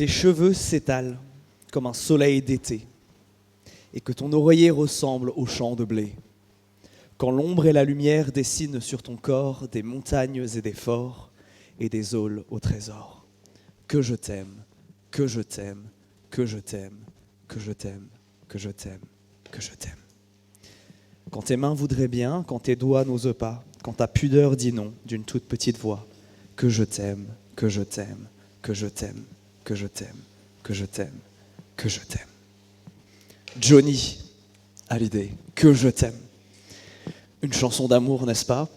tes cheveux s'étalent comme un soleil d'été, et que ton oreiller ressemble au champ de blé. Quand l'ombre et la lumière dessinent sur ton corps des montagnes et des forts, et des aules au trésor. Que je t'aime, que je t'aime, que je t'aime, que je t'aime, que je t'aime, que je t'aime. Quand tes mains voudraient bien, quand tes doigts n'osent pas, quand ta pudeur dit non d'une toute petite voix, que je t'aime, que je t'aime, que je t'aime, que je t'aime, que je t'aime, que je t'aime. Johnny Hallyday, que je t'aime. Une chanson d'amour, n'est-ce pas?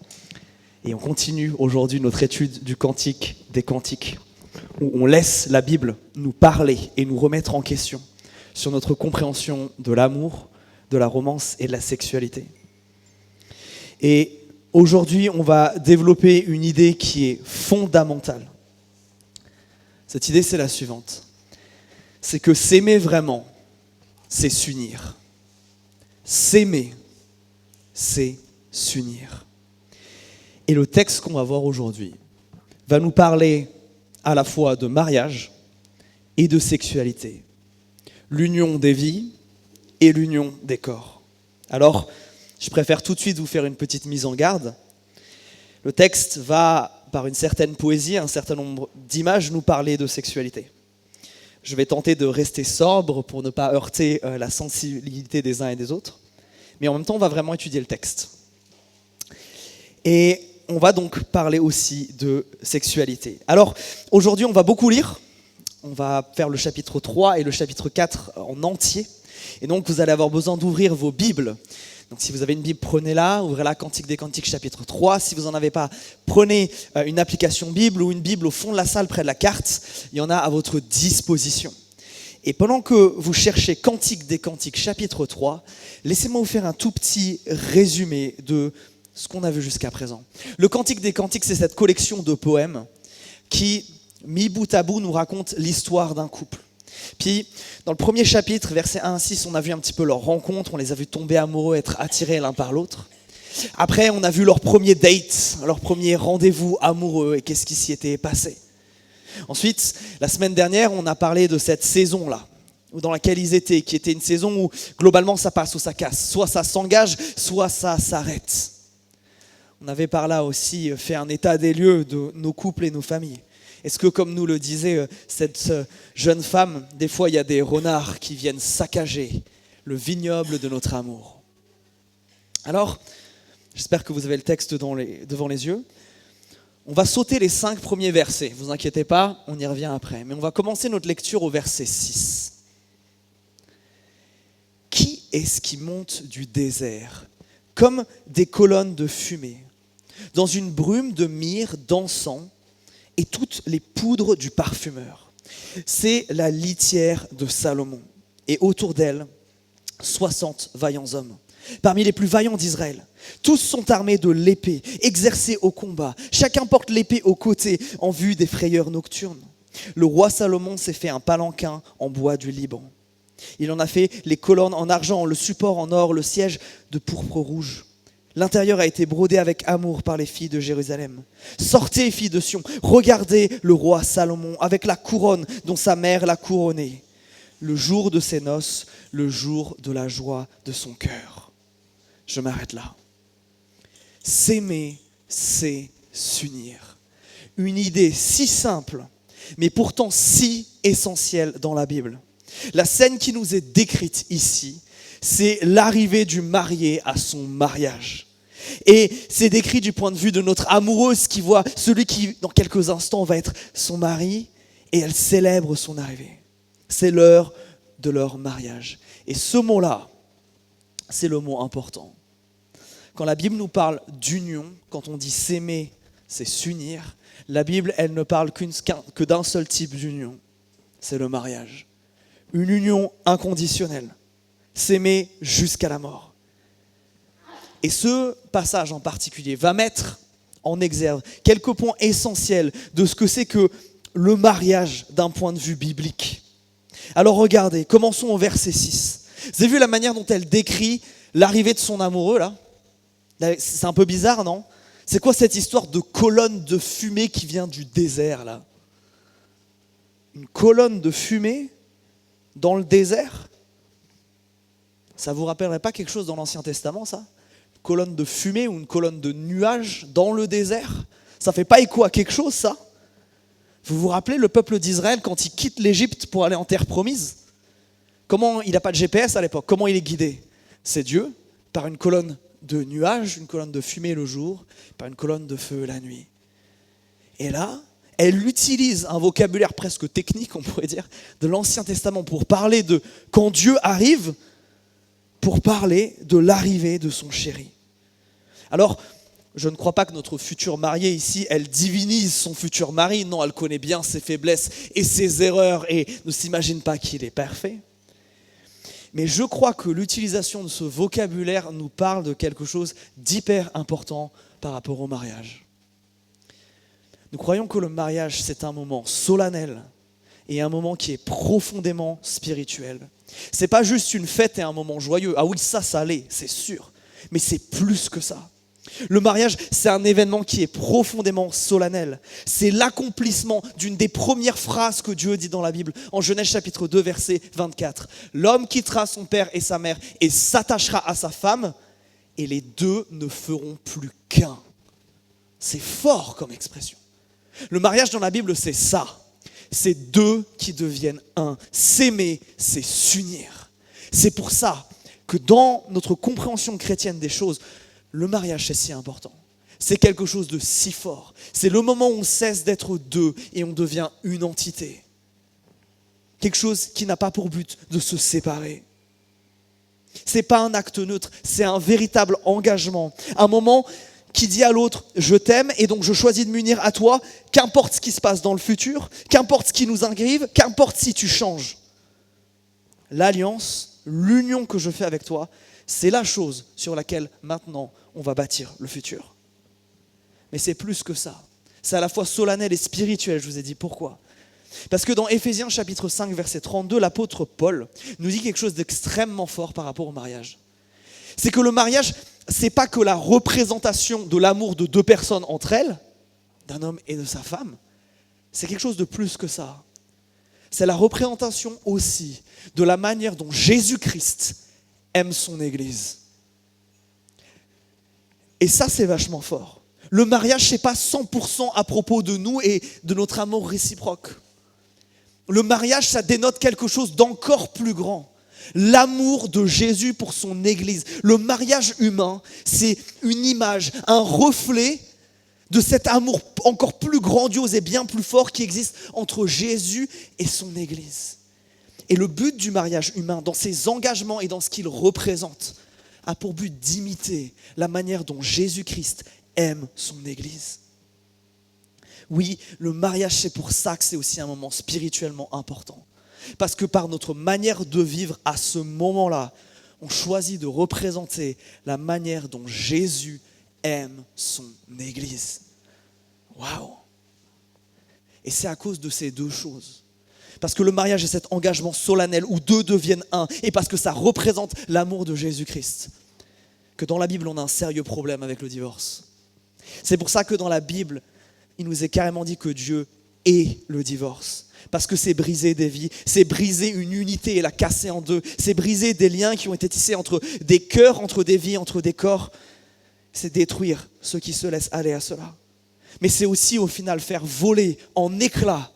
Et on continue aujourd'hui notre étude du Cantique des Cantiques, où on laisse la Bible nous parler et nous remettre en question sur notre compréhension de l'amour, de la romance et de la sexualité. Et aujourd'hui, on va développer une idée qui est fondamentale. Cette idée, c'est la suivante. C'est que s'aimer vraiment, c'est s'unir. S'aimer, c'est s'unir. Et le texte qu'on va voir aujourd'hui va nous parler à la fois de mariage et de sexualité. L'union des vies et l'union des corps. Alors, je préfère tout de suite vous faire une petite mise en garde. Le texte va, par une certaine poésie, un certain nombre d'images, nous parler de sexualité. Je vais tenter de rester sobre pour ne pas heurter la sensibilité des uns et des autres. Mais en même temps, on va vraiment étudier le texte. Et on va donc parler aussi de sexualité. Alors, aujourd'hui, on va beaucoup lire. On va faire le chapitre 3 et le chapitre 4 en entier. Et donc, vous allez avoir besoin d'ouvrir vos Bibles. Donc, si vous avez une Bible, prenez-la. Ouvrez-la, Cantique des Cantiques, chapitre 3. Si vous n'en avez pas, prenez une application Bible ou une Bible au fond de la salle, près de la carte. Il y en a à votre disposition. Et pendant que vous cherchez Cantique des Cantiques, chapitre 3, laissez-moi vous faire un tout petit résumé de ce qu'on a vu jusqu'à présent. Le Cantique des Cantiques, c'est cette collection de poèmes qui, mis bout à bout, nous raconte l'histoire d'un couple. Puis, dans le premier chapitre, versets 1 à 6, on a vu un petit peu leur rencontre, on les a vus tomber amoureux, être attirés l'un par l'autre. Après, on a vu leur premier date, leur premier rendez-vous amoureux et qu'est-ce qui s'y était passé. Ensuite, la semaine dernière, on a parlé de cette saison-là, dans laquelle ils étaient, qui était une saison où globalement ça passe ou ça casse. Soit ça s'engage, soit ça s'arrête. On avait par là aussi fait un état des lieux de nos couples et nos familles. Est-ce que, comme nous le disait cette jeune femme, des fois il y a des renards qui viennent saccager le vignoble de notre amour? Alors, j'espère que vous avez le texte devant les yeux. On va sauter les 5 premiers versets, ne vous inquiétez pas, on y revient après. Mais on va commencer notre lecture au verset 6. Qui est-ce qui monte du désert, comme des colonnes de fumée, dans une brume de myrrhe, d'encens et toutes les poudres du parfumeur? C'est la litière de Salomon. Et autour d'elle, 60 vaillants hommes, parmi les plus vaillants d'Israël. Tous sont armés de l'épée, exercés au combat. Chacun porte l'épée au côté en vue des frayeurs nocturnes. Le roi Salomon s'est fait un palanquin en bois du Liban. Il en a fait les colonnes en argent, le support en or, le siège de pourpre rouge. L'intérieur a été brodé avec amour par les filles de Jérusalem. Sortez, filles de Sion, regardez le roi Salomon avec la couronne dont sa mère l'a couronné. Le jour de ses noces, le jour de la joie de son cœur. Je m'arrête là. S'aimer, c'est s'unir. Une idée si simple, mais pourtant si essentielle dans la Bible. La scène qui nous est décrite ici, c'est l'arrivée du marié à son mariage. Et c'est décrit du point de vue de notre amoureuse qui voit celui qui, dans quelques instants, va être son mari, et elle célèbre son arrivée. C'est l'heure de leur mariage. Et ce mot-là, c'est le mot important. Quand la Bible nous parle d'union, quand on dit s'aimer, c'est s'unir, la Bible, elle ne parle que d'un seul type d'union, c'est le mariage. Une union inconditionnelle, s'aimer jusqu'à la mort. Et ce passage en particulier va mettre en exergue quelques points essentiels de ce que c'est que le mariage d'un point de vue biblique. Alors regardez, commençons au verset 6. Vous avez vu la manière dont elle décrit l'arrivée de son amoureux là? C'est un peu bizarre, non? C'est quoi cette histoire de colonne de fumée qui vient du désert là? Une colonne de fumée dans le désert? Ça vous rappellerait pas quelque chose dans l'Ancien Testament, ça? Une colonne de fumée ou une colonne de nuages dans le désert? Ça fait pas écho à quelque chose, ça? Vous vous rappelez le peuple d'Israël quand il quitte l'Égypte pour aller en terre promise? Comment il n'a pas de GPS à l'époque? Comment il est guidé? C'est Dieu, par une colonne de nuages, une colonne de fumée le jour, par une colonne de feu la nuit. Et là, elle utilise un vocabulaire presque technique, on pourrait dire, de l'Ancien Testament pour parler de quand Dieu arrive, pour parler de l'arrivée de son chéri. Alors, je ne crois pas que notre future mariée ici, elle divinise son futur mari. Non, elle connaît bien ses faiblesses et ses erreurs et ne s'imagine pas qu'il est parfait. Mais je crois que l'utilisation de ce vocabulaire nous parle de quelque chose d'hyper important par rapport au mariage. Nous croyons que le mariage, c'est un moment solennel et un moment qui est profondément spirituel. C'est pas juste une fête et un moment joyeux. Ah oui, ça l'est, c'est sûr. Mais c'est plus que ça. Le mariage, c'est un événement qui est profondément solennel. C'est l'accomplissement d'une des premières phrases que Dieu dit dans la Bible, en Genèse chapitre 2, verset 24. L'homme quittera son père et sa mère et s'attachera à sa femme, et les deux ne feront plus qu'un. C'est fort comme expression. Le mariage dans la Bible, c'est ça. C'est deux qui deviennent un. S'aimer, c'est s'unir. C'est pour ça que dans notre compréhension chrétienne des choses, le mariage, c'est si important. C'est quelque chose de si fort. C'est le moment où on cesse d'être deux et on devient une entité. Quelque chose qui n'a pas pour but de se séparer. Ce n'est pas un acte neutre, c'est un véritable engagement. Un moment qui dit à l'autre, je t'aime et donc je choisis de m'unir à toi, qu'importe ce qui se passe dans le futur, qu'importe ce qui nous arrive, qu'importe si tu changes. L'alliance, l'union que je fais avec toi, c'est la chose sur laquelle maintenant on va bâtir le futur. Mais c'est plus que ça. C'est à la fois solennel et spirituel, je vous ai dit pourquoi. Parce que dans Éphésiens chapitre 5, verset 32, l'apôtre Paul nous dit quelque chose d'extrêmement fort par rapport au mariage. C'est que le mariage, c'est pas que la représentation de l'amour de deux personnes entre elles, d'un homme et de sa femme, c'est quelque chose de plus que ça. C'est la représentation aussi de la manière dont Jésus-Christ aime son Église. Et ça, c'est vachement fort. Le mariage, c'est pas 100% à propos de nous et de notre amour réciproque. Le mariage, ça dénote quelque chose d'encore plus grand. L'amour de Jésus pour son Église. Le mariage humain, c'est une image, un reflet de cet amour encore plus grandiose et bien plus fort qui existe entre Jésus et son Église. Et le but du mariage humain, dans ses engagements et dans ce qu'il représente, a pour but d'imiter la manière dont Jésus-Christ aime son Église. Oui, le mariage, c'est pour ça que c'est aussi un moment spirituellement important. Parce que par notre manière de vivre à ce moment-là, on choisit de représenter la manière dont Jésus aime son Église. Waouh! Et c'est à cause de ces deux choses. Parce que le mariage est cet engagement solennel où deux deviennent un, et parce que ça représente l'amour de Jésus-Christ, que dans la Bible, on a un sérieux problème avec le divorce. C'est pour ça que dans la Bible, il nous est carrément dit que Dieu est le divorce. Parce que c'est briser des vies, c'est briser une unité et la casser en deux. C'est briser des liens qui ont été tissés entre des cœurs, entre des vies, entre des corps. C'est détruire ceux qui se laissent aller à cela. Mais c'est aussi au final faire voler en éclats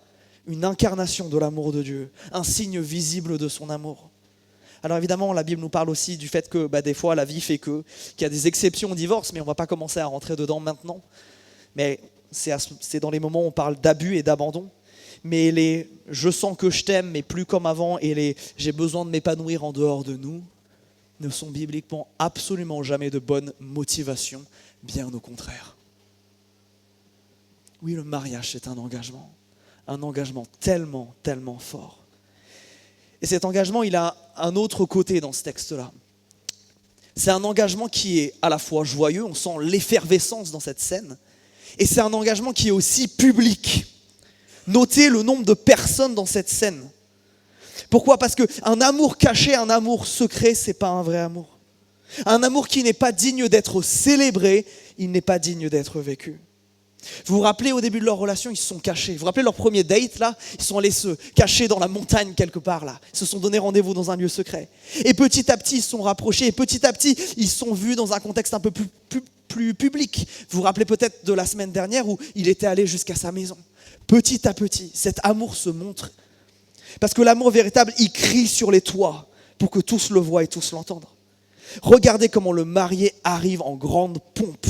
une incarnation de l'amour de Dieu, un signe visible de son amour. Alors évidemment, la Bible nous parle aussi du fait que des fois la vie fait qu'il y a des exceptions au divorce, mais on ne va pas commencer à rentrer dedans maintenant. Mais c'est dans les moments où on parle d'abus et d'abandon. Mais les « je sens que je t'aime, mais plus comme avant » et les « j'ai besoin de m'épanouir en dehors de nous » ne sont bibliquement absolument jamais de bonne motivation, bien au contraire. Oui, le mariage, c'est un engagement tellement, tellement fort. Et cet engagement, il a un autre côté dans ce texte-là. C'est un engagement qui est à la fois joyeux, on sent l'effervescence dans cette scène, et c'est un engagement qui est aussi public. Notez le nombre de personnes dans cette scène. Pourquoi ? Parce qu'un amour caché, un amour secret, c'est pas un vrai amour. Un amour qui n'est pas digne d'être célébré, il n'est pas digne d'être vécu. Vous vous rappelez, au début de leur relation, ils se sont cachés. Vous vous rappelez leur premier date, là? Ils sont allés se cacher dans la montagne quelque part, là. Ils se sont donné rendez-vous dans un lieu secret. Et petit à petit, ils se sont rapprochés. Et petit à petit, ils se sont vus dans un contexte un peu plus public. Vous vous rappelez peut-être de la semaine dernière où il était allé jusqu'à sa maison. Petit à petit, cet amour se montre. Parce que l'amour véritable, il crie sur les toits pour que tous le voient et tous l'entendent. Regardez comment le marié arrive en grande pompe,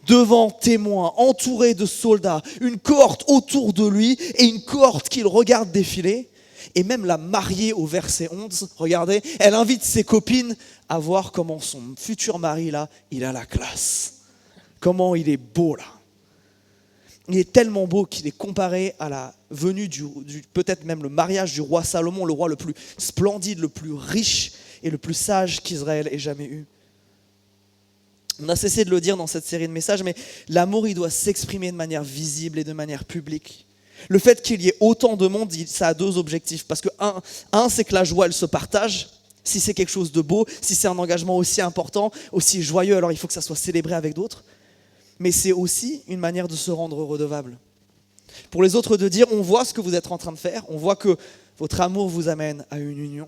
devant témoins, entouré de soldats, une cohorte autour de lui et une cohorte qu'il regarde défiler. Et même la mariée au verset 11, regardez, elle invite ses copines à voir comment son futur mari, là, il a la classe. Comment il est beau, là. Il est tellement beau qu'il est comparé à la venue peut-être même le mariage du roi Salomon, le roi le plus splendide, le plus riche et le plus sage qu'Israël ait jamais eu. On a cessé de le dire dans cette série de messages, mais l'amour, il doit s'exprimer de manière visible et de manière publique. Le fait qu'il y ait autant de monde, ça a deux objectifs. Parce que un, c'est que la joie, elle se partage. Si c'est quelque chose de beau, si c'est un engagement aussi important, aussi joyeux, alors il faut que ça soit célébré avec d'autres. Mais c'est aussi une manière de se rendre redevable. Pour les autres, de dire, on voit ce que vous êtes en train de faire, on voit que votre amour vous amène à une union.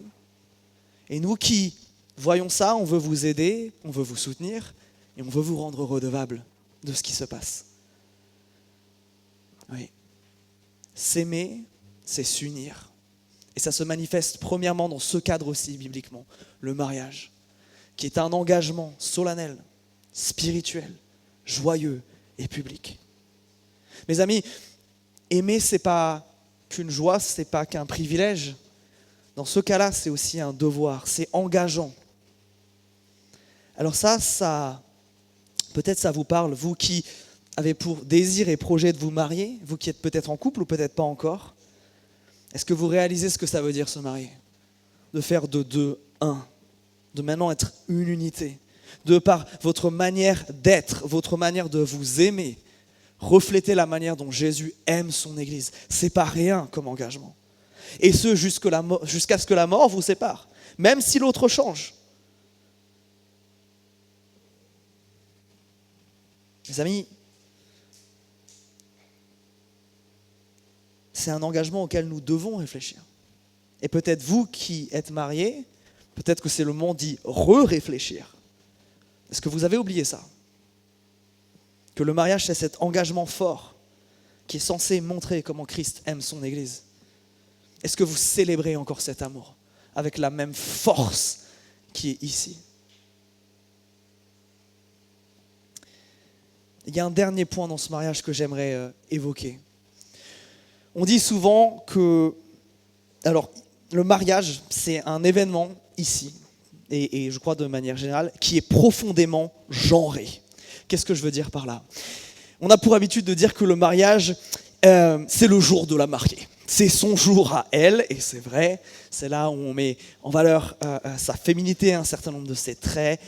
Et nous qui voyons ça, on veut vous aider, on veut vous soutenir, et on veut vous rendre redevable de ce qui se passe. Oui. S'aimer, c'est s'unir. Et ça se manifeste premièrement dans ce cadre aussi, bibliquement, le mariage, qui est un engagement solennel, spirituel, joyeux et public. Mes amis, aimer, c'est pas qu'une joie, c'est pas qu'un privilège. Dans ce cas-là, c'est aussi un devoir, c'est engageant. Alors ça, peut-être ça vous parle, vous qui avez pour désir et projet de vous marier, vous qui êtes peut-être en couple ou peut-être pas encore. Est-ce que vous réalisez ce que ça veut dire se marier? De faire de deux un, de maintenant être une unité. De par votre manière d'être, votre manière de vous aimer, refléter la manière dont Jésus aime son Église. C'est pas rien comme engagement. Et ce, jusqu'à ce que la mort vous sépare, même si l'autre change. Mes amis, c'est un engagement auquel nous devons réfléchir. Et peut-être vous qui êtes mariés, peut-être que c'est le moment d'y réfléchir. Est-ce que vous avez oublié ça? Que le mariage, c'est cet engagement fort qui est censé montrer comment Christ aime son Église. Est-ce que vous célébrez encore cet amour avec la même force qui est ici? Il y a un dernier point dans ce mariage que j'aimerais évoquer. On dit souvent que, alors, le mariage, c'est un événement ici, et je crois de manière générale, qui est profondément genré. Qu'est-ce que je veux dire par là? On a pour habitude de dire que le mariage, c'est le jour de la mariée. C'est son jour à elle, et c'est vrai, c'est là où on met en valeur sa féminité, un certain nombre de ses traits,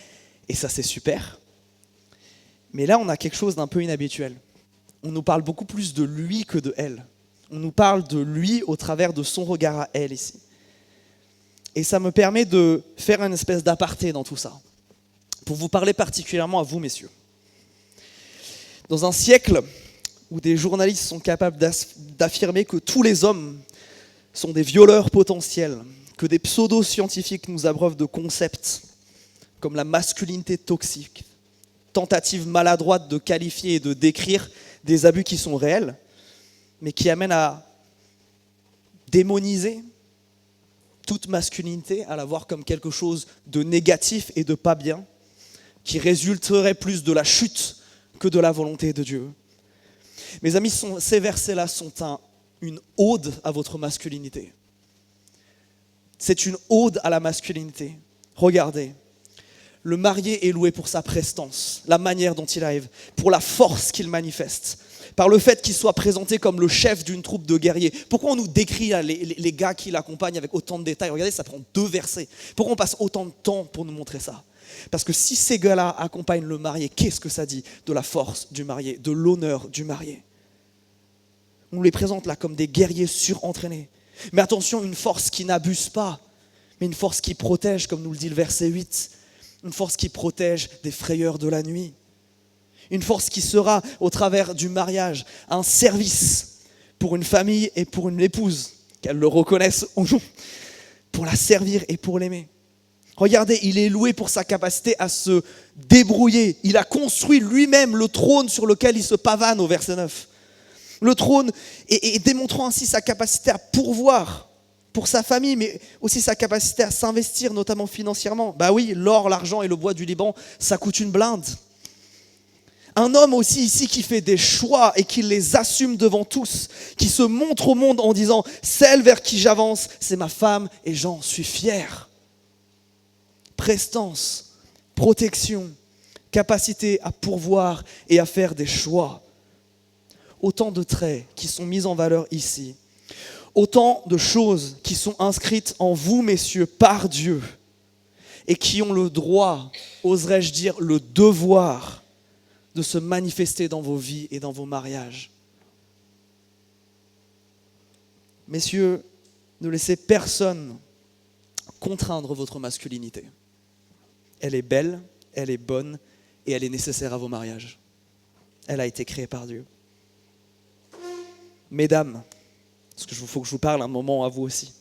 et ça c'est super. Mais là, on a quelque chose d'un peu inhabituel. On nous parle beaucoup plus de lui que de elle. On nous parle de lui au travers de son regard à elle ici. Et ça me permet de faire une espèce d'aparté dans tout ça, pour vous parler particulièrement à vous, messieurs. Dans un siècle où des journalistes sont capables d'affirmer que tous les hommes sont des violeurs potentiels, que des pseudo-scientifiques nous abreuvent de concepts comme la masculinité toxique, tentative maladroite de qualifier et de décrire des abus qui sont réels, mais qui amènent à démoniser toute masculinité, à la voir comme quelque chose de négatif et de pas bien, qui résulterait plus de la chute que de la volonté de Dieu. Mes amis, ces versets-là sont une ode à votre masculinité. C'est une ode à la masculinité. Regardez, le marié est loué pour sa prestance, la manière dont il arrive, pour la force qu'il manifeste, par le fait qu'il soit présenté comme le chef d'une troupe de guerriers. Pourquoi on nous décrit là, les gars qui l'accompagnent avec autant de détails? Regardez, ça prend 2 versets. Pourquoi on passe autant de temps pour nous montrer ça? Parce que si ces gars-là accompagnent le marié, qu'est-ce que ça dit de la force du marié, de l'honneur du marié? On nous les présente là comme des guerriers surentraînés. Mais attention, une force qui n'abuse pas, mais une force qui protège, comme nous le dit le verset 8. Une force qui protège des frayeurs de la nuit. Une force qui sera, au travers du mariage, un service pour une famille et pour une épouse, qu'elle le reconnaisse ou non, pour la servir et pour l'aimer. Regardez, il est loué pour sa capacité à se débrouiller. Il a construit lui-même le trône sur lequel il se pavane au verset 9. Le trône, et démontrant ainsi sa capacité à pourvoir pour sa famille, mais aussi sa capacité à s'investir, notamment financièrement. Bah oui, l'or, l'argent et le bois du Liban, ça coûte une blinde. Un homme aussi ici qui fait des choix et qui les assume devant tous, qui se montre au monde en disant « Celle vers qui j'avance, c'est ma femme et j'en suis fier ». Prestance, protection, capacité à pourvoir et à faire des choix. Autant de traits qui sont mis en valeur ici. Autant de choses qui sont inscrites en vous, messieurs, par Dieu et qui ont le droit, oserais-je dire, le devoir de se manifester dans vos vies et dans vos mariages. Messieurs, ne laissez personne contraindre votre masculinité. Elle est belle, elle est bonne et elle est nécessaire à vos mariages. Elle a été créée par Dieu. Mesdames, parce qu'il faut que je vous parle un moment à vous aussi.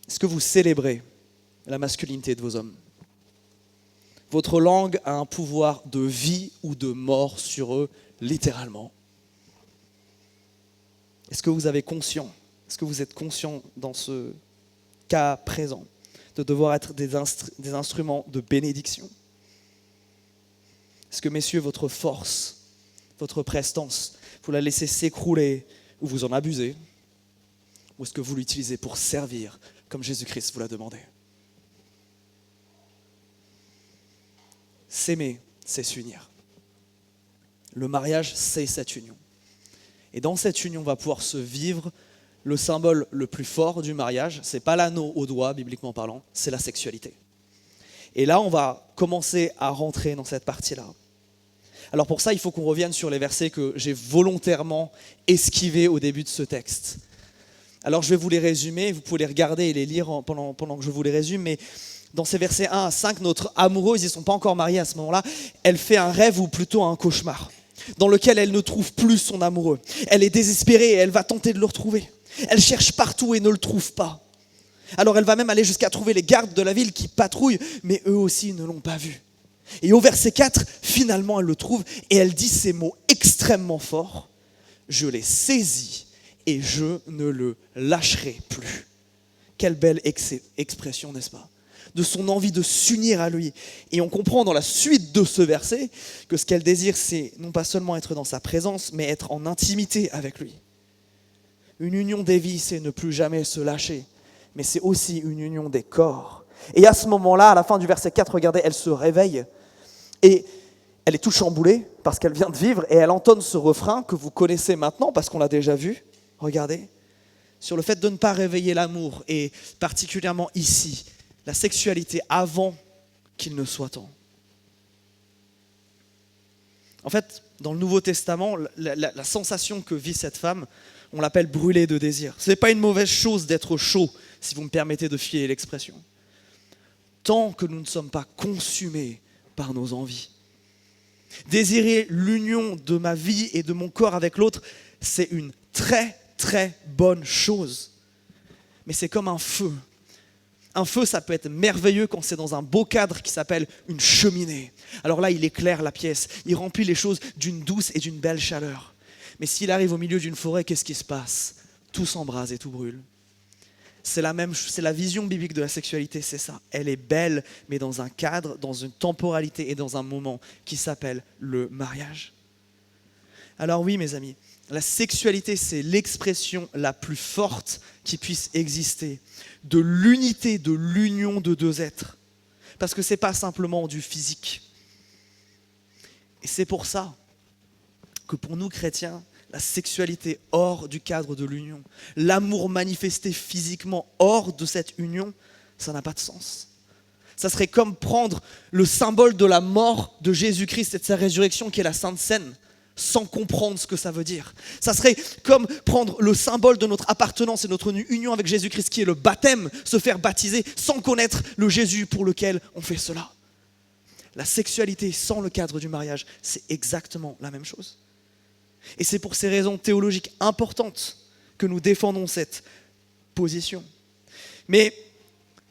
Est-ce que vous célébrez la masculinité de vos hommes ? Votre langue a un pouvoir de vie ou de mort sur eux, littéralement. Est-ce que vous avez conscience, est-ce que vous êtes conscient dans ce cas présent de devoir être des instruments de bénédiction ? Est-ce que, messieurs, votre force, votre prestance, vous la laissez s'écrouler ou vous en abusez ? Ou est-ce que vous l'utilisez pour servir comme Jésus-Christ vous l'a demandé ? S'aimer, c'est s'unir. Le mariage, c'est cette union. Et dans cette union va pouvoir se vivre le symbole le plus fort du mariage. Ce n'est pas l'anneau au doigt, bibliquement parlant, c'est la sexualité. Et là, on va commencer à rentrer dans cette partie-là. Alors pour ça, il faut qu'on revienne sur les versets que j'ai volontairement esquivés au début de ce texte. Alors je vais vous les résumer, vous pouvez les regarder et les lire pendant que je vous les résume, mais dans ces versets 1 à 5, notre amoureuse, ils ne sont pas encore mariés à ce moment-là, elle fait un rêve ou plutôt un cauchemar, dans lequel elle ne trouve plus son amoureux. Elle est désespérée et elle va tenter de le retrouver. Elle cherche partout et ne le trouve pas. Alors elle va même aller jusqu'à trouver les gardes de la ville qui patrouillent, mais eux aussi ne l'ont pas vu. Et au verset 4, finalement elle le trouve et elle dit ces mots extrêmement forts. « Je l'ai saisi et je ne le lâcherai plus. » Quelle belle expression, n'est-ce pas ? De son envie de s'unir à lui. Et on comprend dans la suite de ce verset que ce qu'elle désire, c'est non pas seulement être dans sa présence, mais être en intimité avec lui. Une union des vies, c'est ne plus jamais se lâcher, mais c'est aussi une union des corps. Et à ce moment-là, à la fin du verset 4, regardez, elle se réveille et elle est tout chamboulée parce qu'elle vient de vivre et elle entonne ce refrain que vous connaissez maintenant parce qu'on l'a déjà vu. Regardez, sur le fait de ne pas réveiller l'amour et particulièrement ici, la sexualité avant qu'il ne soit temps. En fait, dans le Nouveau Testament, la sensation que vit cette femme, on l'appelle brûler de désir. Ce n'est pas une mauvaise chose d'être chaud, si vous me permettez de filer l'expression. Tant que nous ne sommes pas consumés par nos envies. Désirer l'union de ma vie et de mon corps avec l'autre, c'est une très, très bonne chose. Mais c'est comme un feu. Un feu, ça peut être merveilleux quand c'est dans un beau cadre qui s'appelle une cheminée. Alors là, il éclaire la pièce, il remplit les choses d'une douce et d'une belle chaleur. Mais s'il arrive au milieu d'une forêt, qu'est-ce qui se passe ? Tout s'embrase et tout brûle. C'est la vision biblique de la sexualité, c'est ça. Elle est belle, mais dans un cadre, dans une temporalité et dans un moment qui s'appelle le mariage. Alors oui, mes amis, la sexualité, c'est l'expression la plus forte qui puisse exister de l'unité, de l'union de deux êtres. Parce que ce n'est pas simplement du physique. Et c'est pour ça que pour nous chrétiens, la sexualité hors du cadre de l'union, l'amour manifesté physiquement hors de cette union, ça n'a pas de sens. Ça serait comme prendre le symbole de la mort de Jésus-Christ et de sa résurrection qui est la Sainte Seine, sans comprendre ce que ça veut dire. Ça serait comme prendre le symbole de notre appartenance et notre union avec Jésus-Christ qui est le baptême, se faire baptiser sans connaître le Jésus pour lequel on fait cela. La sexualité sans le cadre du mariage, c'est exactement la même chose. Et c'est pour ces raisons théologiques importantes que nous défendons cette position. Mais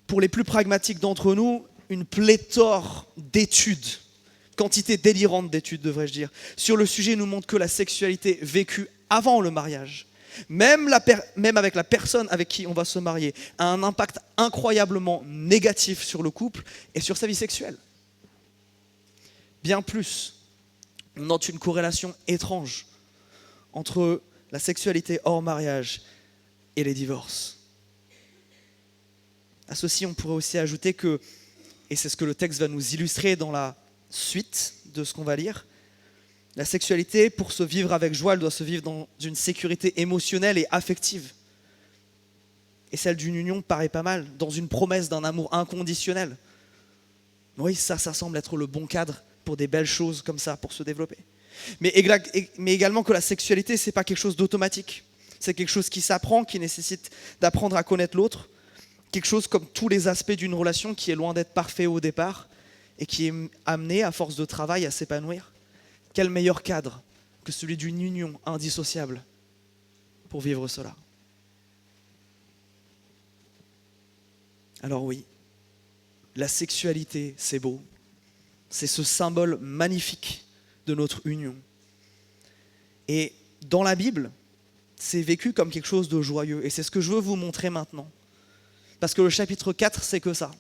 pour les plus pragmatiques d'entre nous, une pléthore d'études, quantité délirante d'études devrais-je dire, sur le sujet nous montre que la sexualité vécue avant le mariage, même avec la personne avec qui on va se marier, a un impact incroyablement négatif sur le couple et sur sa vie sexuelle. Bien plus, on note une corrélation étrange entre la sexualité hors mariage et les divorces. À ceci, on pourrait aussi ajouter que, et c'est ce que le texte va nous illustrer dans la suite de ce qu'on va lire, la sexualité, pour se vivre avec joie, elle doit se vivre dans une sécurité émotionnelle et affective. Et celle d'une union paraît pas mal, dans une promesse d'un amour inconditionnel. Oui, ça semble être le bon cadre pour des belles choses comme ça, pour se développer. Mais également que la sexualité, c'est pas quelque chose d'automatique. C'est quelque chose qui s'apprend, qui nécessite d'apprendre à connaître l'autre. Quelque chose comme tous les aspects d'une relation qui est loin d'être parfait au départ et qui est amené, à force de travail, à s'épanouir. Quel meilleur cadre que celui d'une union indissociable pour vivre cela? Alors oui, la sexualité, c'est beau. C'est ce symbole magnifique de notre union. Et dans la Bible, c'est vécu comme quelque chose de joyeux. Et c'est ce que je veux vous montrer maintenant. Parce que le chapitre 4, c'est que ça.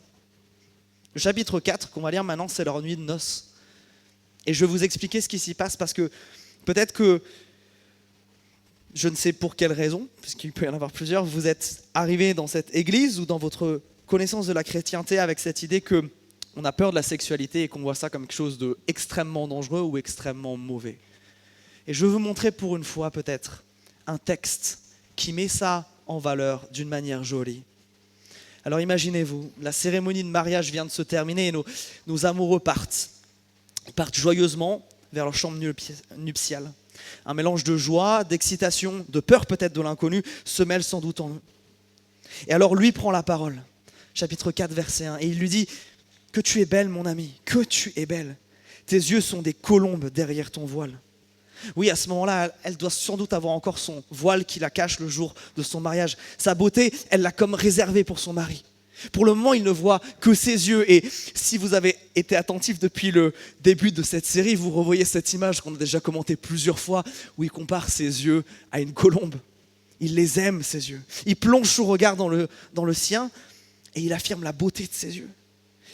Le chapitre 4, qu'on va lire maintenant, c'est leur nuit de noces. Et je vais vous expliquer ce qui s'y passe, parce que peut-être que, je ne sais pour quelle raison, puisqu'il peut y en avoir plusieurs, vous êtes arrivés dans cette église ou dans votre connaissance de la chrétienté avec cette idée qu'on a peur de la sexualité et qu'on voit ça comme quelque chose d'extrêmement dangereux ou extrêmement mauvais. Et je veux vous montrer pour une fois peut-être un texte qui met ça en valeur d'une manière jolie. Alors imaginez-vous, la cérémonie de mariage vient de se terminer et nos amoureux partent. Ils partent joyeusement vers leur chambre nuptiale. Un mélange de joie, d'excitation, de peur peut-être de l'inconnu se mêle sans doute en eux. Et alors lui prend la parole, chapitre 4, verset 1, et il lui dit « Que tu es belle mon ami, que tu es belle. Tes yeux sont des colombes derrière ton voile. » Oui, à ce moment-là, elle doit sans doute avoir encore son voile qui la cache le jour de son mariage. Sa beauté, elle l'a comme réservée pour son mari. Pour le moment, il ne voit que ses yeux. Et si vous avez été attentif depuis le début de cette série, vous revoyez cette image qu'on a déjà commentée plusieurs fois, où il compare ses yeux à une colombe. Il les aime, ses yeux. Il plonge son regard dans le sien et il affirme la beauté de ses yeux.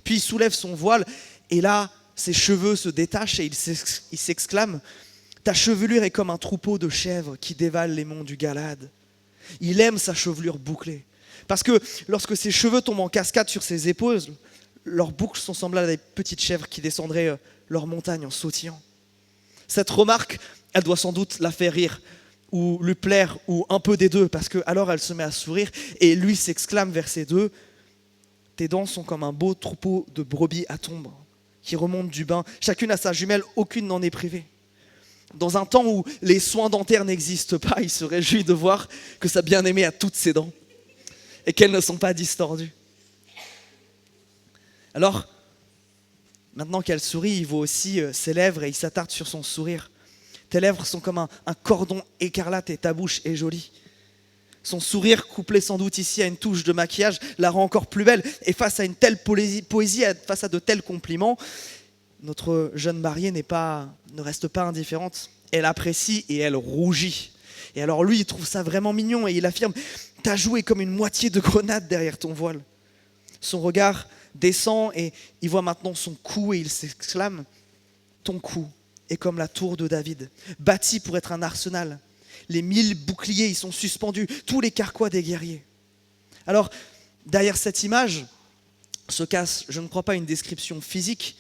Puis il soulève son voile et là, ses cheveux se détachent et il s'exclame « Ta chevelure est comme un troupeau de chèvres qui dévalent les monts du Galade. » Il aime sa chevelure bouclée. Parce que lorsque ses cheveux tombent en cascade sur ses épaules, leurs boucles sont semblables à des petites chèvres qui descendraient leur montagne en sautillant. Cette remarque, elle doit sans doute la faire rire, ou lui plaire, ou un peu des deux, parce que alors elle se met à sourire, et lui s'exclame vers ses deux « Tes dents sont comme un beau troupeau de brebis à tombe, qui remontent du bain, chacune à sa jumelle, aucune n'en est privée. » Dans un temps où les soins dentaires n'existent pas, il se réjouit de voir que sa bien-aimée a toutes ses dents et qu'elles ne sont pas distordues. Alors, maintenant qu'elle sourit, il voit aussi ses lèvres et il s'attarde sur son sourire. Tes lèvres sont comme un cordon écarlate et ta bouche est jolie. Son sourire, couplé sans doute ici à une touche de maquillage, la rend encore plus belle. Et face à une telle poésie, face à de tels compliments, notre jeune mariée ne reste pas indifférente. Elle apprécie et elle rougit. Et alors lui, il trouve ça vraiment mignon et il affirme « T'as joué comme une moitié de grenade derrière ton voile. » Son regard descend et il voit maintenant son cou et il s'exclame « Ton cou est comme la tour de David, bâtie pour être un arsenal. Les 1000 boucliers y sont suspendus, tous les carquois des guerriers. » Alors, derrière cette image se cache, je ne crois pas, une description physique,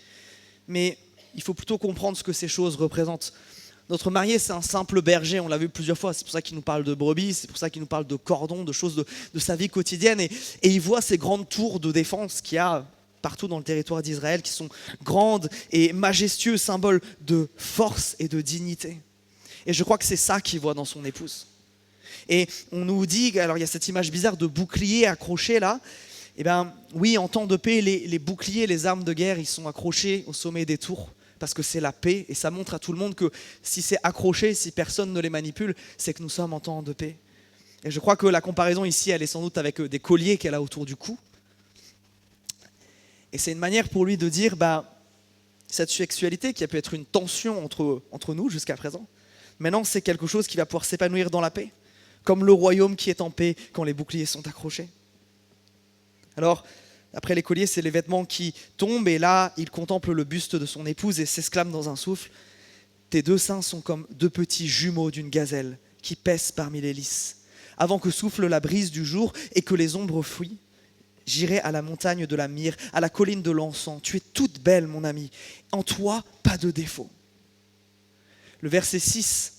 mais il faut plutôt comprendre ce que ces choses représentent. Notre marié, c'est un simple berger, on l'a vu plusieurs fois, c'est pour ça qu'il nous parle de brebis, c'est pour ça qu'il nous parle de cordons, de choses de sa vie quotidienne, et il voit ces grandes tours de défense qu'il y a partout dans le territoire d'Israël, qui sont grandes et majestueux, symboles de force et de dignité. Et je crois que c'est ça qu'il voit dans son épouse. Et on nous dit, alors il y a cette image bizarre de bouclier accroché là, Eh bien, oui, en temps de paix, les boucliers, les armes de guerre, ils sont accrochés au sommet des tours, parce que c'est la paix, et ça montre à tout le monde que si c'est accroché, si personne ne les manipule, c'est que nous sommes en temps de paix. Et je crois que la comparaison ici, elle est sans doute avec des colliers qu'elle a autour du cou. Et c'est une manière pour lui de dire, cette sexualité qui a pu être une tension entre nous jusqu'à présent, maintenant c'est quelque chose qui va pouvoir s'épanouir dans la paix, comme le royaume qui est en paix quand les boucliers sont accrochés. Alors, après les colliers, c'est les vêtements qui tombent, et là, il contemple le buste de son épouse et s'exclame dans un souffle, « Tes deux seins sont comme deux petits jumeaux d'une gazelle qui paissent parmi les lys. Avant que souffle la brise du jour et que les ombres fuient, j'irai à la montagne de la myrrhe, à la colline de l'encens. Tu es toute belle, mon ami. En toi, pas de défaut. » Le verset 6,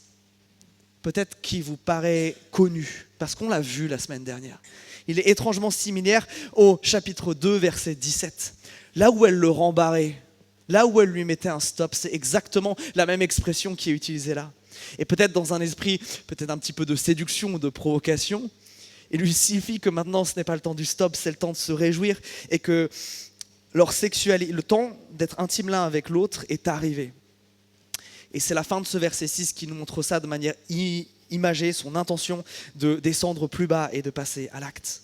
peut-être qu'il vous paraît connu, parce qu'on l'a vu la semaine dernière. Il est étrangement similaire au chapitre 2, verset 17. Là où elle le rembarrait, là où elle lui mettait un stop, c'est exactement la même expression qui est utilisée là. Et peut-être dans un esprit, peut-être un petit peu de séduction ou de provocation, il lui signifie que maintenant ce n'est pas le temps du stop, c'est le temps de se réjouir, et que leur sexualité, le temps d'être intime l'un avec l'autre est arrivé. Et c'est la fin de ce verset 6 qui nous montre ça de manière imagée, son intention de descendre plus bas et de passer à l'acte.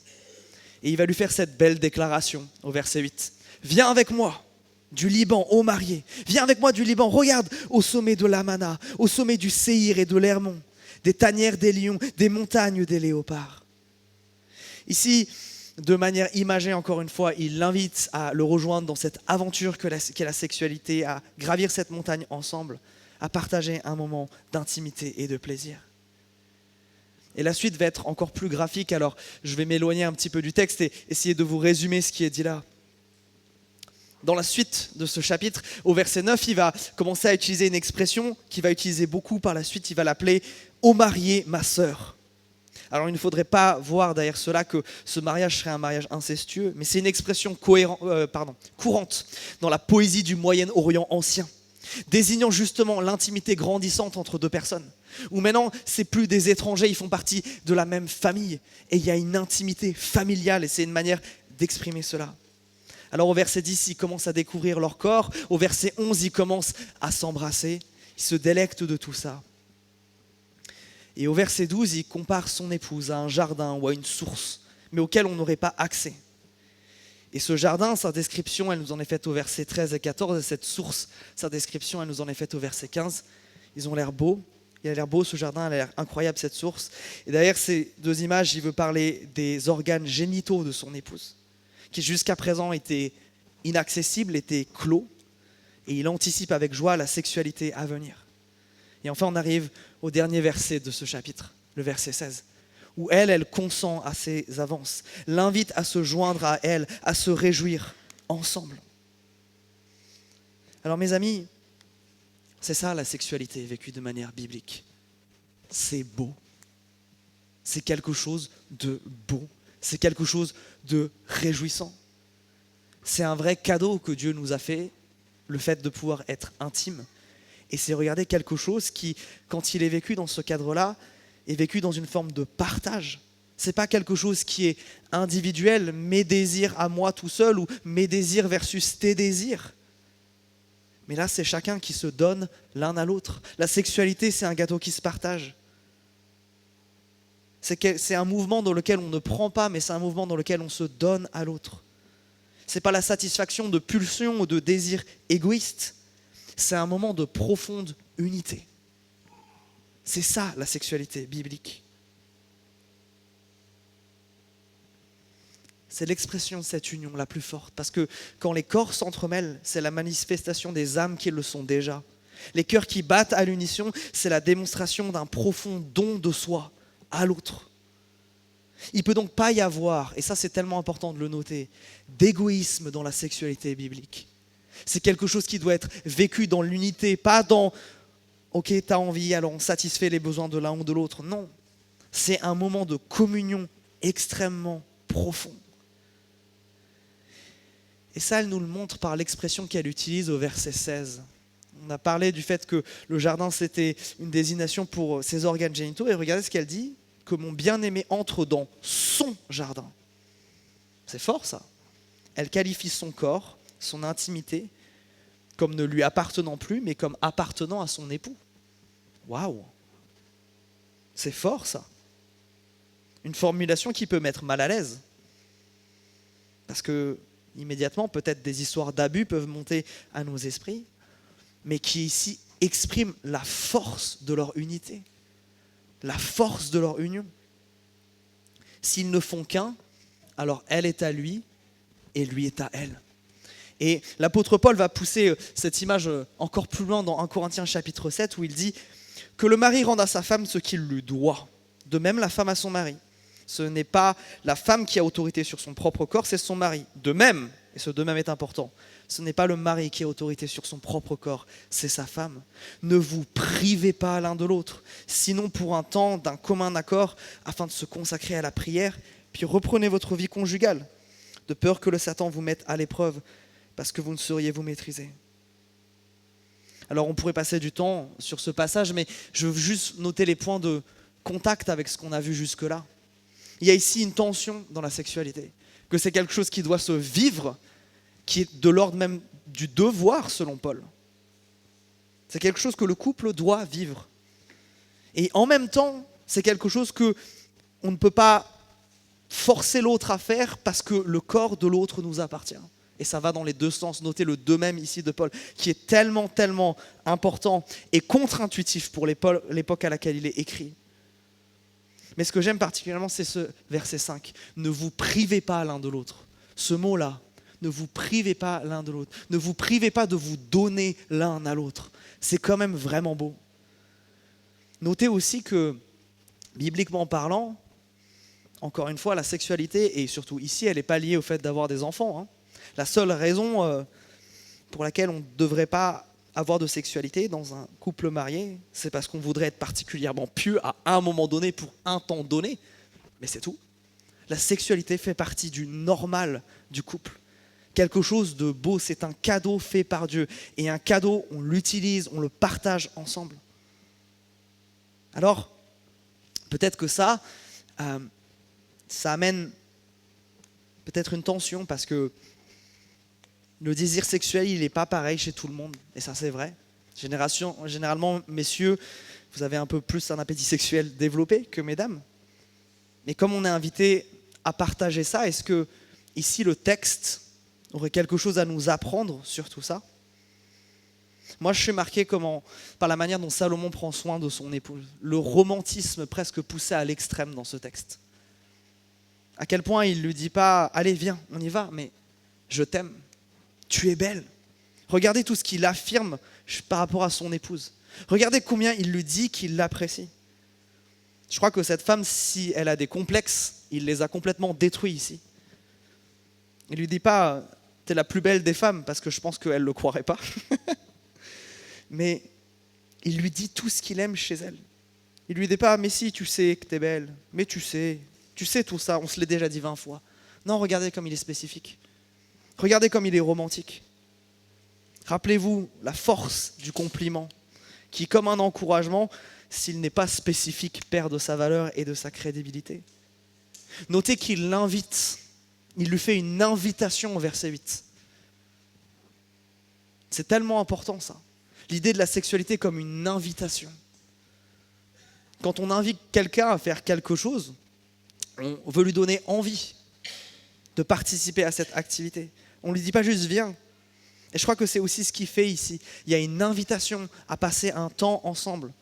Et il va lui faire cette belle déclaration au verset 8. « Viens avec moi du Liban, ô marié, viens avec moi du Liban, regarde au sommet de l'Amana, au sommet du Séhir et de l'Hermon, des tanières des lions, des montagnes des léopards. » Ici, de manière imagée, encore une fois, il l'invite à le rejoindre dans cette aventure qu'est la sexualité, à gravir cette montagne ensemble, à partager un moment d'intimité et de plaisir. Et la suite va être encore plus graphique, alors je vais m'éloigner un petit peu du texte et essayer de vous résumer ce qui est dit là. Dans la suite de ce chapitre, au verset 9, il va commencer à utiliser une expression qu'il va utiliser beaucoup par la suite, il va l'appeler « Ô mariée, ma sœur ». Alors il ne faudrait pas voir derrière cela que ce mariage serait un mariage incestueux, mais c'est une expression courante dans la poésie du Moyen-Orient ancien, désignant justement l'intimité grandissante entre deux personnes, où maintenant c'est plus des étrangers, ils font partie de la même famille, et il y a une intimité familiale, et c'est une manière d'exprimer cela. Alors au verset 10, ils commencent à découvrir leur corps, au verset 11, ils commencent à s'embrasser, ils se délectent de tout ça. Et au verset 12, il compare son épouse à un jardin ou à une source, mais auquel on n'aurait pas accès. Et ce jardin, sa description, elle nous en est faite au verset 13 et 14, et cette source, sa description, elle nous en est faite au verset 15. Ils ont l'air beaux, il a l'air beau ce jardin, elle a l'air incroyable cette source. Et derrière ces deux images, il veut parler des organes génitaux de son épouse, qui jusqu'à présent étaient inaccessibles, étaient clos, et il anticipe avec joie la sexualité à venir. Et enfin, on arrive au dernier verset de ce chapitre, le verset 16, où elle consent à ses avances, l'invite à se joindre à elle, à se réjouir ensemble. Alors mes amis, c'est ça la sexualité vécue de manière biblique. C'est beau. C'est quelque chose de beau. C'est quelque chose de réjouissant. C'est un vrai cadeau que Dieu nous a fait, le fait de pouvoir être intime. Et c'est regarder quelque chose qui, quand il est vécu dans ce cadre-là, est vécu dans une forme de partage. Ce n'est pas quelque chose qui est individuel, mes désirs à moi tout seul, ou mes désirs versus tes désirs. Mais là, c'est chacun qui se donne l'un à l'autre. La sexualité, c'est un gâteau qui se partage. C'est un mouvement dans lequel on ne prend pas, mais c'est un mouvement dans lequel on se donne à l'autre. Ce n'est pas la satisfaction de pulsions ou de désirs égoïstes. C'est un moment de profonde unité. C'est ça la sexualité biblique. C'est l'expression de cette union la plus forte, parce que quand les corps s'entremêlent, c'est la manifestation des âmes qui le sont déjà. Les cœurs qui battent à l'unisson, c'est la démonstration d'un profond don de soi à l'autre. Il ne peut donc pas y avoir, et ça c'est tellement important de le noter, d'égoïsme dans la sexualité biblique. C'est quelque chose qui doit être vécu dans l'unité, pas dans « ok, t'as envie, alors on satisfait les besoins de l'un ou de l'autre ». Non, c'est un moment de communion extrêmement profond. Et ça, elle nous le montre par l'expression qu'elle utilise au verset 16. On a parlé du fait que le jardin, c'était une désignation pour ses organes génitaux. Et regardez ce qu'elle dit, que mon bien-aimé entre dans son jardin. C'est fort ça. Elle qualifie son corps, son intimité, comme ne lui appartenant plus, mais comme appartenant à son époux. Waouh! C'est fort ça. Une formulation qui peut mettre mal à l'aise. Parce que, immédiatement, peut-être des histoires d'abus peuvent monter à nos esprits, mais qui ici expriment la force de leur unité, la force de leur union. S'ils ne font qu'un, alors elle est à lui et lui est à elle. Et l'apôtre Paul va pousser cette image encore plus loin dans 1 Corinthiens chapitre 7 où il dit que le mari rende à sa femme ce qu'il lui doit, de même la femme à son mari. Ce n'est pas la femme qui a autorité sur son propre corps, c'est son mari. De même, et ce de même est important, ce n'est pas le mari qui a autorité sur son propre corps, c'est sa femme. Ne vous privez pas l'un de l'autre, sinon pour un temps d'un commun accord, afin de se consacrer à la prière, puis reprenez votre vie conjugale, de peur que le Satan vous mette à l'épreuve, parce que vous ne sauriez vous maîtriser. Alors on pourrait passer du temps sur ce passage, mais je veux juste noter les points de contact avec ce qu'on a vu jusque-là. Il y a ici une tension dans la sexualité, que c'est quelque chose qui doit se vivre, qui est de l'ordre même du devoir selon Paul. C'est quelque chose que le couple doit vivre. Et en même temps, c'est quelque chose que on ne peut pas forcer l'autre à faire parce que le corps de l'autre nous appartient. Et ça va dans les deux sens. Notez le de même ici de Paul, qui est tellement, tellement important et contre-intuitif pour l'époque à laquelle il est écrit. Mais ce que j'aime particulièrement, c'est ce verset 5. Ne vous privez pas l'un de l'autre. Ce mot-là, ne vous privez pas l'un de l'autre. Ne vous privez pas de vous donner l'un à l'autre. C'est quand même vraiment beau. Notez aussi que, bibliquement parlant, encore une fois, la sexualité, et surtout ici, elle n'est pas liée au fait d'avoir des enfants. La seule raison pour laquelle on ne devrait pas avoir de sexualité dans un couple marié, c'est parce qu'on voudrait être particulièrement pieux à un moment donné pour un temps donné, mais c'est tout. La sexualité fait partie du normal du couple. Quelque chose de beau, c'est un cadeau fait par Dieu. Et un cadeau, on l'utilise, on le partage ensemble. Alors, peut-être que ça amène peut-être une tension parce que le désir sexuel, il n'est pas pareil chez tout le monde. Et ça, c'est vrai. Généralement, messieurs, vous avez un peu plus un appétit sexuel développé que mesdames. Mais comme on est invité à partager ça, est-ce que ici le texte aurait quelque chose à nous apprendre sur tout ça? Moi, je suis marqué par la manière dont Salomon prend soin de son épouse. Le romantisme presque poussé à l'extrême dans ce texte. À quel point il ne lui dit pas « Allez, viens, on y va, mais je t'aime. Tu es belle. » Regardez tout ce qu'il affirme par rapport à son épouse. Regardez combien il lui dit qu'il l'apprécie. Je crois que cette femme, si elle a des complexes, il les a complètement détruits ici. Il ne lui dit pas « T'es la plus belle des femmes » parce que je pense qu'elle ne le croirait pas. Mais il lui dit tout ce qu'il aime chez elle. Il lui dit pas « Mais si, tu sais que t'es belle. Mais tu sais tout ça, on se l'est déjà dit 20 fois. » Non, regardez comme il est spécifique. Regardez comme il est romantique. Rappelez-vous la force du compliment qui, comme un encouragement, s'il n'est pas spécifique, perd de sa valeur et de sa crédibilité. Notez qu'il l'invite. Il lui fait une invitation au verset 8. C'est tellement important ça. L'idée de la sexualité comme une invitation. Quand on invite quelqu'un à faire quelque chose, on veut lui donner envie de participer à cette activité. On ne lui dit pas juste viens. Et je crois que c'est aussi ce qu'il fait ici. Il y a une invitation à passer un temps ensemble,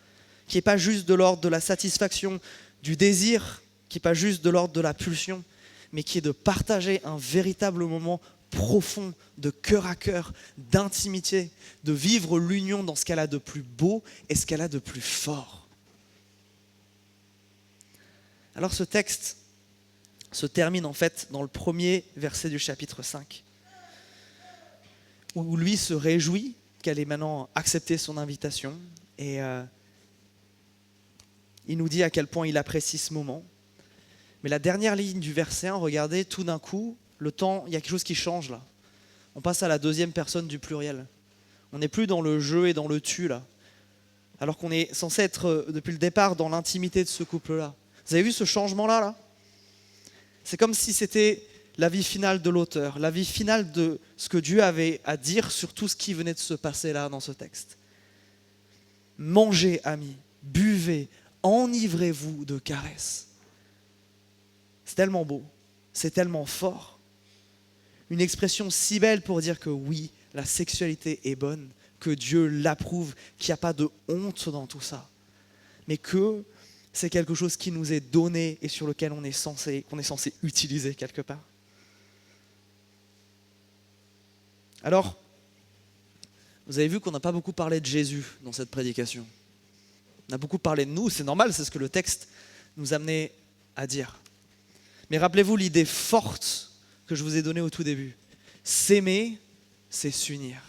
qui n'est pas juste de l'ordre de la satisfaction, du désir, qui n'est pas juste de l'ordre de la pulsion, mais qui est de partager un véritable moment profond, de cœur à cœur, d'intimité, de vivre l'union dans ce qu'elle a de plus beau et ce qu'elle a de plus fort. Alors ce texte se termine en fait dans le premier verset du chapitre 5, où lui se réjouit qu'elle ait maintenant accepté son invitation et il nous dit à quel point il apprécie ce moment. Mais la dernière ligne du verset 1, regardez, tout d'un coup, le temps, il y a quelque chose qui change là. On passe à la deuxième personne du pluriel. On n'est plus dans le je et dans le tu là, alors qu'on est censé être depuis le départ dans l'intimité de ce couple-là. Vous avez vu ce changement-là là? C'est comme si c'était l'avis final de l'auteur, l'avis final de ce que Dieu avait à dire sur tout ce qui venait de se passer là dans ce texte. Mangez, amis, buvez, enivrez-vous de caresses. C'est tellement beau, c'est tellement fort. Une expression si belle pour dire que oui, la sexualité est bonne, que Dieu l'approuve, qu'il n'y a pas de honte dans tout ça, mais que c'est quelque chose qui nous est donné et sur lequel qu'on est censé utiliser quelque part. Alors, vous avez vu qu'on n'a pas beaucoup parlé de Jésus dans cette prédication. On a beaucoup parlé de nous, c'est normal, c'est ce que le texte nous amenait à dire. Mais rappelez-vous l'idée forte que je vous ai donnée au tout début. S'aimer, c'est s'unir.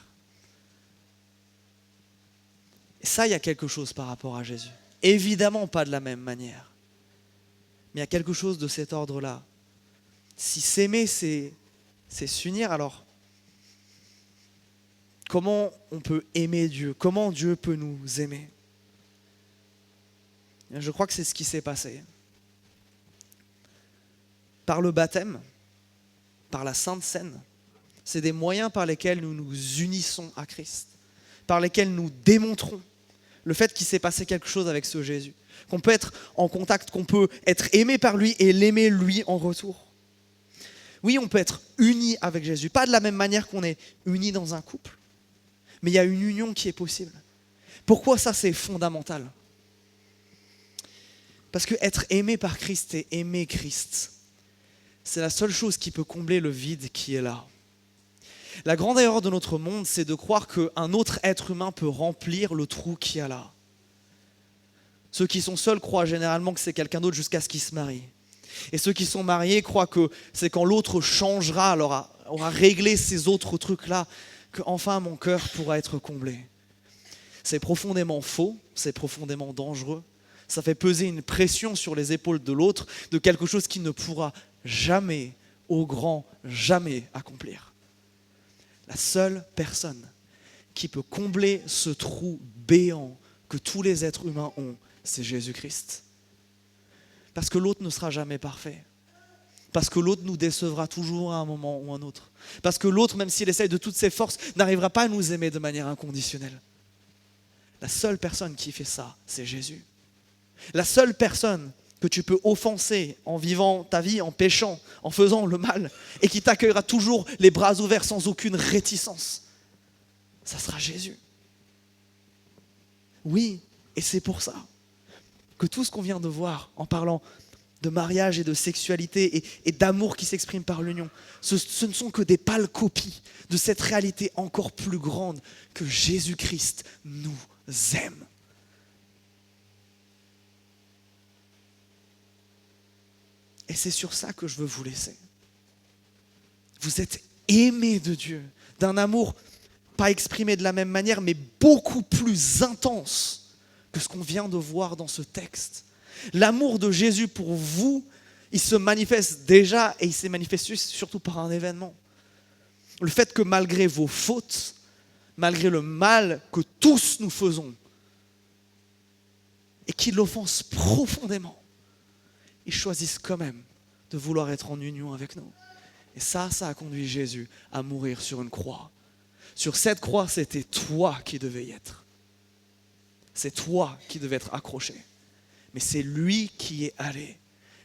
Et ça, il y a quelque chose par rapport à Jésus. Évidemment pas de la même manière. Mais il y a quelque chose de cet ordre-là. Si s'aimer, c'est s'unir, alors comment on peut aimer Dieu? Comment Dieu peut nous aimer? Je crois que c'est ce qui s'est passé. Par le baptême, par la Sainte Seine, c'est des moyens par lesquels nous nous unissons à Christ, par lesquels nous démontrons le fait qu'il s'est passé quelque chose avec ce Jésus, qu'on peut être en contact, qu'on peut être aimé par lui et l'aimer lui en retour. Oui, on peut être uni avec Jésus, pas de la même manière qu'on est uni dans un couple, mais il y a une union qui est possible. Pourquoi ça, c'est fondamental? Parce que être aimé par Christ et aimer Christ, c'est la seule chose qui peut combler le vide qui est là. La grande erreur de notre monde, c'est de croire qu'un autre être humain peut remplir le trou qu'il y a là. Ceux qui sont seuls croient généralement que c'est quelqu'un d'autre jusqu'à ce qu'ils se marient. Et ceux qui sont mariés croient que c'est quand l'autre changera, alors aura réglé ces autres trucs-là, qu'enfin mon cœur pourra être comblé. C'est profondément faux, c'est profondément dangereux. Ça fait peser une pression sur les épaules de l'autre, de quelque chose qu'il ne pourra jamais, au grand jamais, accomplir. La seule personne qui peut combler ce trou béant que tous les êtres humains ont, c'est Jésus-Christ. Parce que l'autre ne sera jamais parfait. Parce que l'autre nous décevra toujours à un moment ou un autre. Parce que l'autre, même s'il essaye de toutes ses forces, n'arrivera pas à nous aimer de manière inconditionnelle. La seule personne qui fait ça, c'est Jésus. La seule personne que tu peux offenser en vivant ta vie, en péchant, en faisant le mal, et qui t'accueillera toujours les bras ouverts sans aucune réticence, ça sera Jésus. Oui, et c'est pour ça que tout ce qu'on vient de voir en parlant de mariage et de sexualité et d'amour qui s'exprime par l'union, ce ne sont que des pâles copies de cette réalité encore plus grande que Jésus-Christ nous aime. Et c'est sur ça que je veux vous laisser. Vous êtes aimés de Dieu, d'un amour pas exprimé de la même manière, mais beaucoup plus intense que ce qu'on vient de voir dans ce texte. L'amour de Jésus pour vous, il se manifeste déjà et il s'est manifesté surtout par un événement. Le fait que malgré vos fautes, malgré le mal que tous nous faisons, et qui l'offensent profondément, ils choisissent quand même de vouloir être en union avec nous. Et ça a conduit Jésus à mourir sur une croix. Sur cette croix, c'était toi qui devais y être. C'est toi qui devais être accroché. Mais c'est lui qui est allé,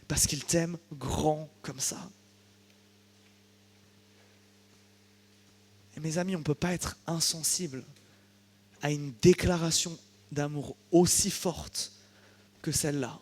parce qu'il t'aime grand comme ça. Et mes amis, on ne peut pas être insensible à une déclaration d'amour aussi forte que celle-là.